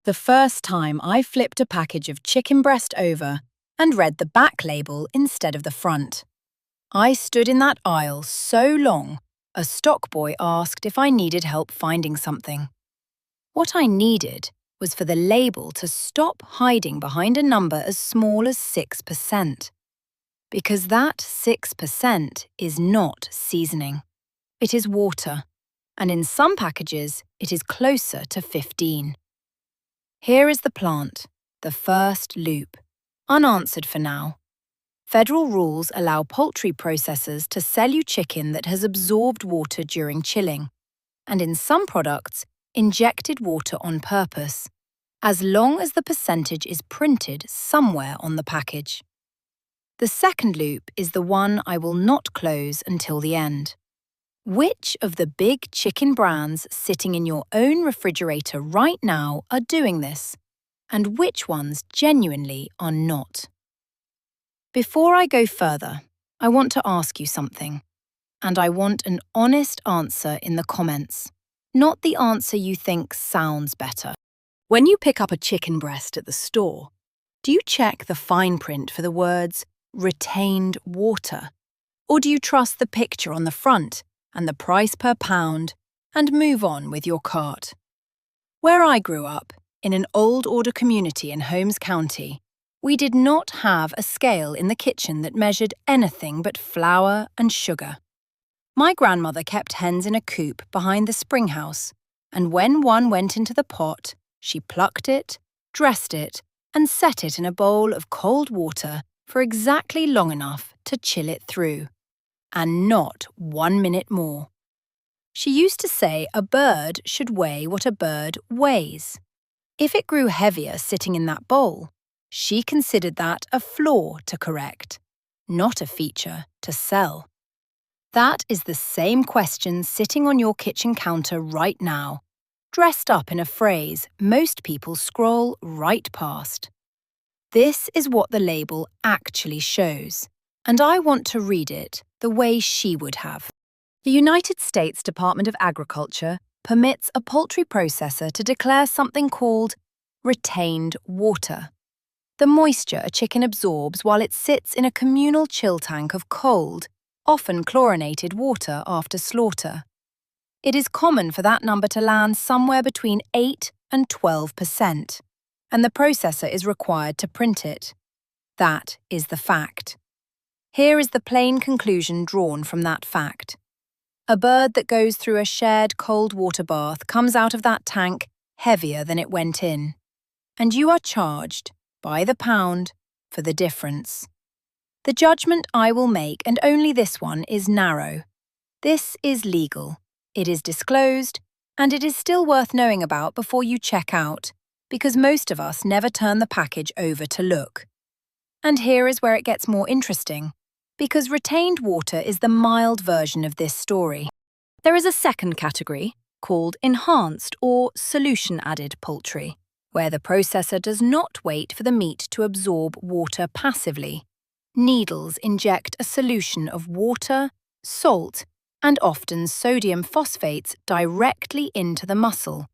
The first time I flipped a package of chicken breast over and read the back label instead of the front. I stood in that aisle so long, a stock boy asked if I needed help finding something. What I needed was for the label to stop hiding behind a number as small as 6%. Because that 6% is not seasoning. It is water, and in some packages it is closer to 15. Here is the plant, the first loop, unanswered for now. Federal rules allow poultry processors to sell you chicken that has absorbed water during chilling, and in some products, injected water on purpose, as long as the percentage is printed somewhere on the package. The second loop is the one I will not close until the end. Which of the big chicken brands sitting in your own refrigerator right now are doing this, and which ones genuinely are not? Before I go further, I want to ask you something, and I want an honest answer in the comments, not the answer you think sounds better. When you pick up a chicken breast at the store, do you check the fine print for the words "retained water"? Or do you trust the picture on the front and the price per pound, and move on with your cart? Where I grew up, in an old order community in Holmes County, we did not have a scale in the kitchen that measured anything but flour and sugar. My grandmother kept hens in a coop behind the spring house, and when one went into the pot, she plucked it, dressed it, and set it in a bowl of cold water for exactly long enough to chill it through. And not 1 minute more. She used to say a bird should weigh what a bird weighs. If it grew heavier sitting in that bowl, she considered that a flaw to correct, not a feature to sell. That is the same question sitting on your kitchen counter right now, dressed up in a phrase most people scroll right past. This is what the label actually shows, and I want to read it the way she would have. The United States Department of Agriculture permits a poultry processor to declare something called retained water, the moisture a chicken absorbs while it sits in a communal chill tank of cold, often chlorinated water after slaughter. It is common for that number to land somewhere between 8 and 12%, and the processor is required to print it. That is the fact. Here is the plain conclusion drawn from that fact. A bird that goes through a shared cold water bath comes out of that tank heavier than it went in, and you are charged, by the pound, for the difference. The judgment I will make, and only this one, is narrow. This is legal, it is disclosed, and it is still worth knowing about before you check out, because most of us never turn the package over to look. And here is where it gets more interesting, because retained water is the mild version of this story. There is a second category, called enhanced or solution-added poultry, where the processor does not wait for the meat to absorb water passively. Needles inject a solution of water, salt, and often sodium phosphates directly into the muscle,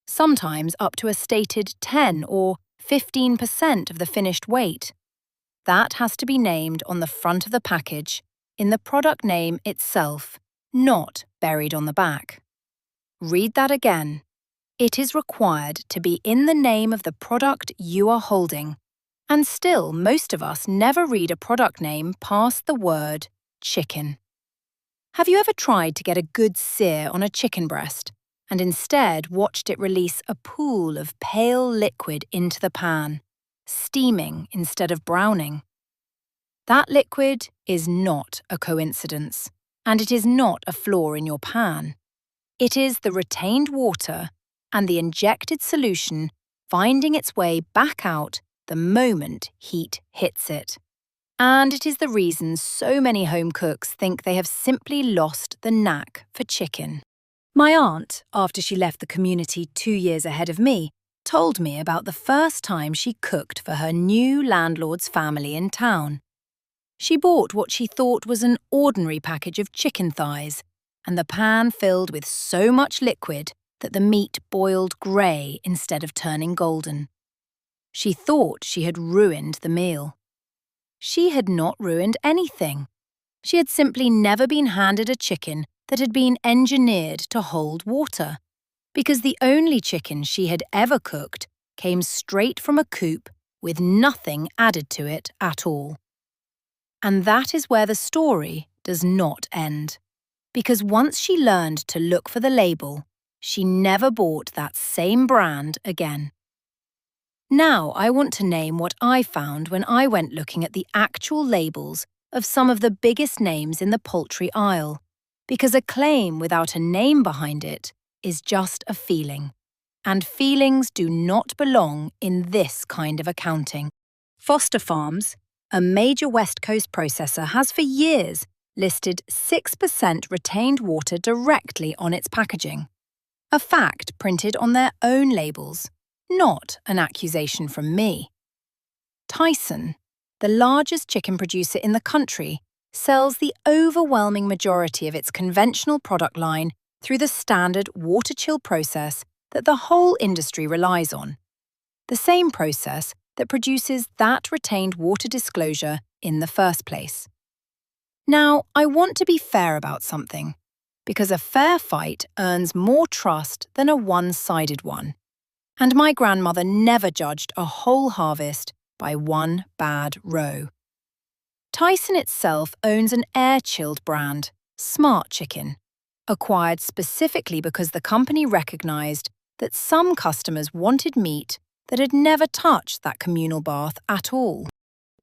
sometimes up to a stated 10 or 15% of the finished weight. That has to be named on the front of the package, in the product name itself, not buried on the back. Read that again. It is required to be in the name of the product you are holding, and still most of us never read a product name past the word chicken. Have you ever tried to get a good sear on a chicken breast, and instead watched it release a pool of pale liquid into the pan, steaming instead of browning? That liquid is not a coincidence, and it is not a flaw in your pan. It is the retained water and the injected solution finding its way back out the moment heat hits it. And it is the reason so many home cooks think they have simply lost the knack for chicken. My aunt, after she left the community 2 years ahead of me, told me about the first time she cooked for her new landlord's family in town. She bought what she thought was an ordinary package of chicken thighs, and the pan filled with so much liquid that the meat boiled grey instead of turning golden. She thought she had ruined the meal. She had not ruined anything. She had simply never been handed a chicken that had been engineered to hold water, because the only chicken she had ever cooked came straight from a coop with nothing added to it at all. And that is where the story does not end, because once she learned to look for the label, she never bought that same brand again. Now I want to name what I found when I went looking at the actual labels of some of the biggest names in the poultry aisle, because a claim without a name behind it is just a feeling, and feelings do not belong in this kind of accounting. Foster Farms, a major West Coast processor, has for years listed 6% retained water directly on its packaging, a fact printed on their own labels, not an accusation from me. Tyson, the largest chicken producer in the country, sells the overwhelming majority of its conventional product line through the standard water chill process that the whole industry relies on, the same process that produces that retained water disclosure in the first place. Now, I want to be fair about something, because a fair fight earns more trust than a one-sided one, and my grandmother never judged a whole harvest by one bad row. Tyson itself owns an air-chilled brand, Smart Chicken, acquired specifically because the company recognized that some customers wanted meat that had never touched that communal bath at all.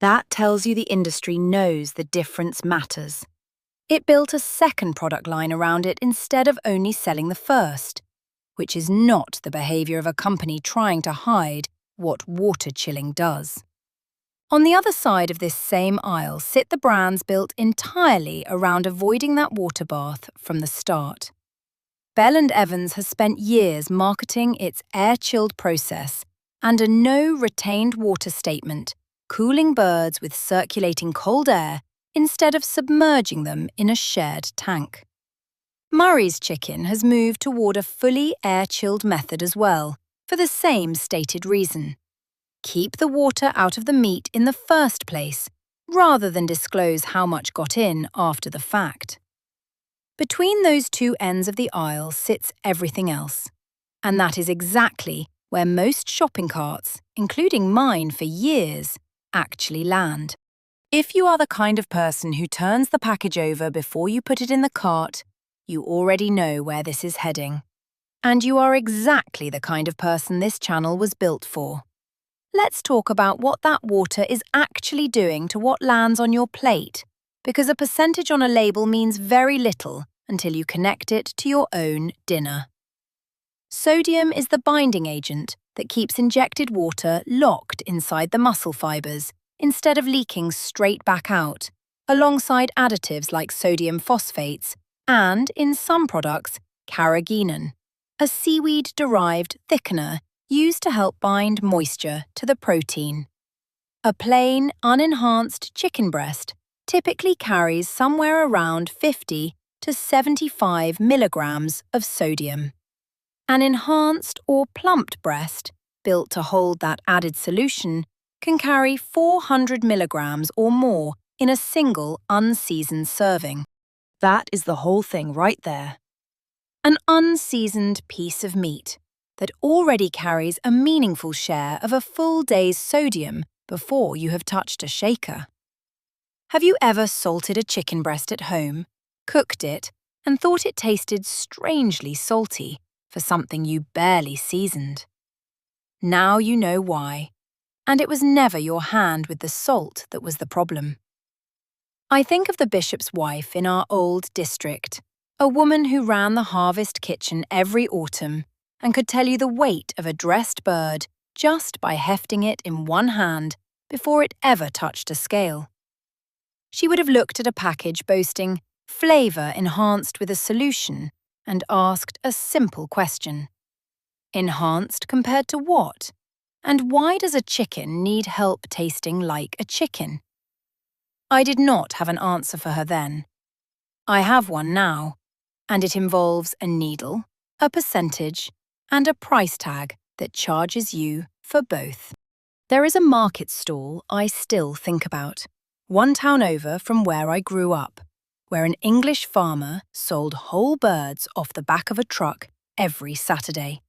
That tells you the industry knows the difference matters. It built a second product line around it instead of only selling the first, which is not the behavior of a company trying to hide what water chilling does. On the other side of this same aisle sit the brands built entirely around avoiding that water bath from the start. Bell & Evans has spent years marketing its air-chilled process and a no retained water statement, cooling birds with circulating cold air instead of submerging them in a shared tank. Murray's Chicken has moved toward a fully air-chilled method as well, for the same stated reason. Keep the water out of the meat in the first place, rather than disclose how much got in after the fact. Between those two ends of the aisle sits everything else, and that is exactly where most shopping carts, including mine for years, actually land. If you are the kind of person who turns the package over before you put it in the cart, you already know where this is heading. And you are exactly the kind of person this channel was built for. Let's talk about what that water is actually doing to what lands on your plate, because a percentage on a label means very little until you connect it to your own dinner. Sodium is the binding agent that keeps injected water locked inside the muscle fibers instead of leaking straight back out, alongside additives like sodium phosphates and, in some products, carrageenan, a seaweed-derived thickener used to help bind moisture to the protein. A plain, unenhanced chicken breast typically carries somewhere around 50 to 75 milligrams of sodium. An enhanced or plumped breast, built to hold that added solution, can carry 400 milligrams or more in a single unseasoned serving. That is the whole thing right there. An unseasoned piece of meat that already carries a meaningful share of a full day's sodium before you have touched a shaker. Have you ever salted a chicken breast at home, cooked it, and thought it tasted strangely salty for something you barely seasoned? Now you know why, and it was never your hand with the salt that was the problem. I think of the bishop's wife in our old district, a woman who ran the harvest kitchen every autumn and could tell you the weight of a dressed bird just by hefting it in one hand before it ever touched a scale. She would have looked at a package boasting flavour enhanced with a solution and asked a simple question. Enhanced compared to what? And why does a chicken need help tasting like a chicken? I did not have an answer for her then. I have one now, and it involves a needle, a percentage, and a price tag that charges you for both. There is a market stall I still think about, one town over from where I grew up, where an English farmer sold whole birds off the back of a truck every Saturday.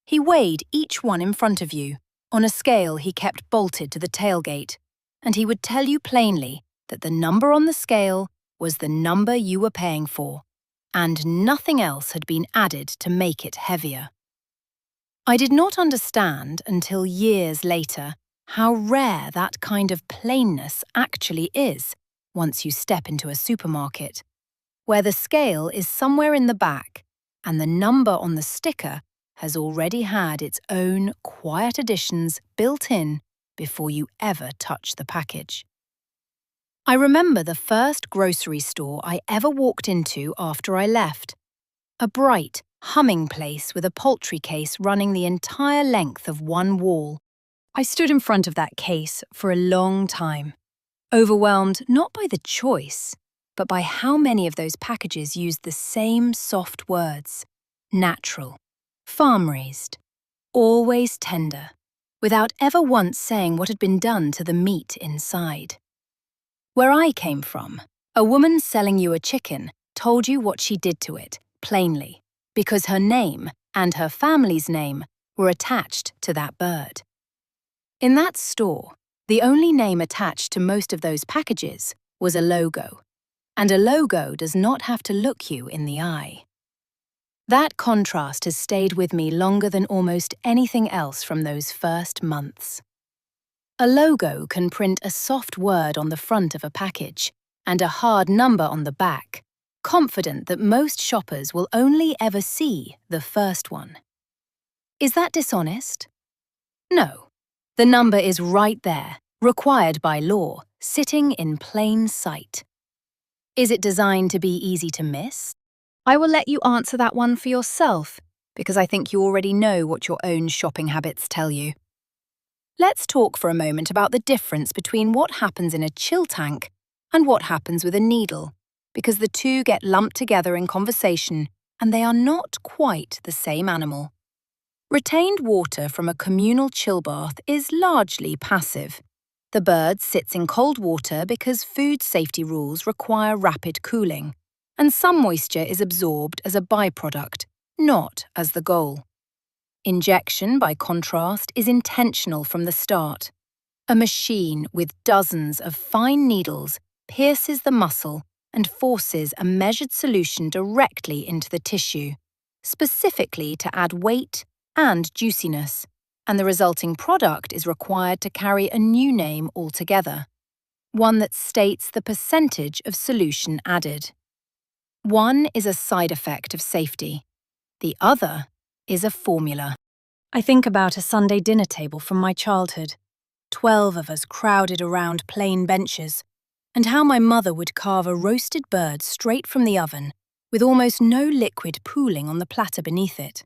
He weighed each one in front of you on a scale he kept bolted to the tailgate, and he would tell you plainly that the number on the scale was the number you were paying for, and nothing else had been added to make it heavier. I did not understand until years later how rare that kind of plainness actually is once you step into a supermarket, where the scale is somewhere in the back and the number on the sticker has already had its own quiet additions built in before you ever touch the package. I remember the first grocery store I ever walked into after I left. A bright, humming place with a poultry case running the entire length of one wall. I stood in front of that case for a long time, overwhelmed not by the choice, but by how many of those packages used the same soft words: natural, farm-raised, always tender, without ever once saying what had been done to the meat inside. Where I came from, a woman selling you a chicken told you what she did to it, plainly, because her name and her family's name were attached to that bird. In that store, the only name attached to most of those packages was a logo, and a logo does not have to look you in the eye. That contrast has stayed with me longer than almost anything else from those first months. A logo can print a soft word on the front of a package and a hard number on the back, confident that most shoppers will only ever see the first one. Is that dishonest? No. The number is right there, required by law, sitting in plain sight. Is it designed to be easy to miss? I will let you answer that one for yourself, because I think you already know what your own shopping habits tell you. Let's talk for a moment about the difference between what happens in a chill tank and what happens with a needle, because the two get lumped together in conversation and they are not quite the same animal. Retained water from a communal chill bath is largely passive. The bird sits in cold water because food safety rules require rapid cooling, and some moisture is absorbed as a byproduct, not as the goal. Injection, by contrast, is intentional from the start. A machine with dozens of fine needles pierces the muscle and forces a measured solution directly into the tissue, specifically to add weight and juiciness, and the resulting product is required to carry a new name altogether, one that states the percentage of solution added. One is a side effect of safety. The other is a formula. I think about a Sunday dinner table from my childhood, 12 of us crowded around plain benches, and how my mother would carve a roasted bird straight from the oven, with almost no liquid pooling on the platter beneath it.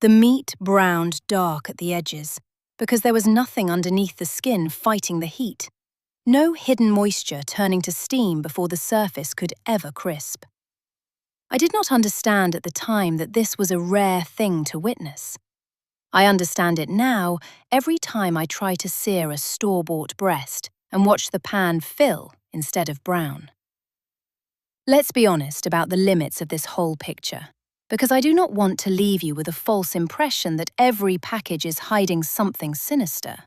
The meat browned dark at the edges, because there was nothing underneath the skin fighting the heat, no hidden moisture turning to steam before the surface could ever crisp. I did not understand at the time that this was a rare thing to witness. I understand it now every time I try to sear a store-bought breast and watch the pan fill instead of brown. Let's be honest about the limits of this whole picture, because I do not want to leave you with a false impression that every package is hiding something sinister.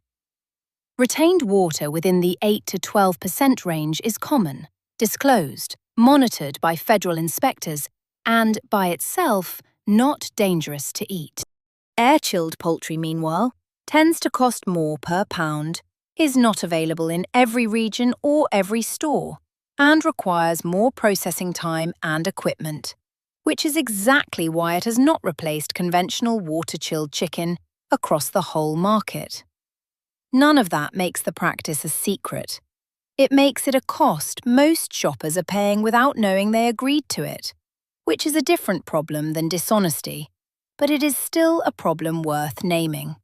Retained water within the 8 to 12% range is common, disclosed, monitored by federal inspectors, and, by itself, not dangerous to eat. Air-chilled poultry, meanwhile, tends to cost more per pound, is not available in every region or every store, and requires more processing time and equipment, which is exactly why it has not replaced conventional water-chilled chicken across the whole market. None of that makes the practice a secret. It makes it a cost most shoppers are paying without knowing they agreed to it, which is a different problem than dishonesty, but it is still a problem worth naming.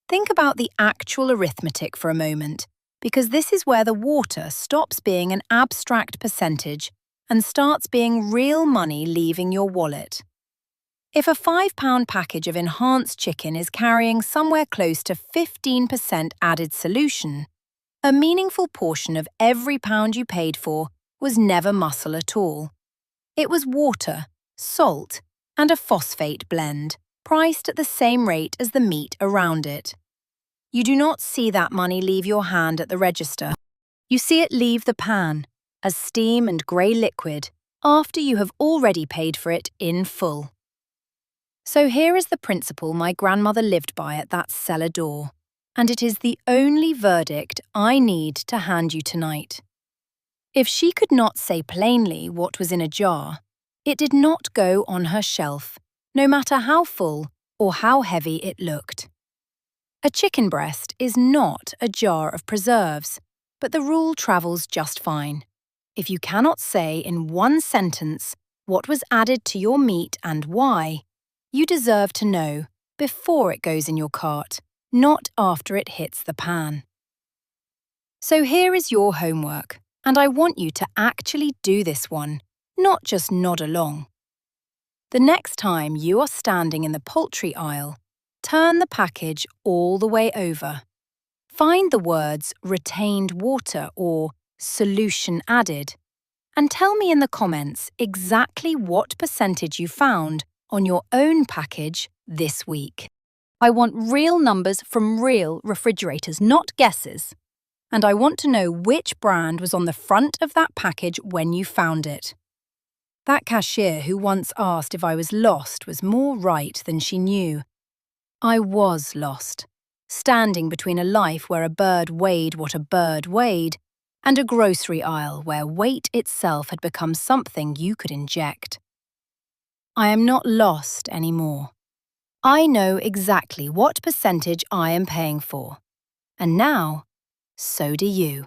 Think about the actual arithmetic for a moment, because this is where the water stops being an abstract percentage and starts being real money leaving your wallet. If a £5 package of enhanced chicken is carrying somewhere close to 15% added solution, a meaningful portion of every pound you paid for was never muscle at all. It was water, salt, and a phosphate blend, priced at the same rate as the meat around it. You do not see that money leave your hand at the register. You see it leave the pan, as steam and grey liquid, after you have already paid for it in full. So here is the principle my grandmother lived by at that cellar door, and it is the only verdict I need to hand you tonight. If she could not say plainly what was in a jar, it did not go on her shelf, no matter how full or how heavy it looked. A chicken breast is not a jar of preserves, but the rule travels just fine. If you cannot say in one sentence what was added to your meat and why, you deserve to know before it goes in your cart, not after it hits the pan. So here is your homework, and I want you to actually do this one, not just nod along. The next time you are standing in the poultry aisle, turn the package all the way over. Find the words retained water or solution added, and tell me in the comments exactly what percentage you found on your own package this week. I want real numbers from real refrigerators, not guesses. And I want to know which brand was on the front of that package when you found it. That cashier who once asked if I was lost was more right than she knew. I was lost, standing between a life where a bird weighed what a bird weighed and a grocery aisle where weight itself had become something you could inject. I am not lost anymore. I know exactly what percentage I am paying for. And now, so do you.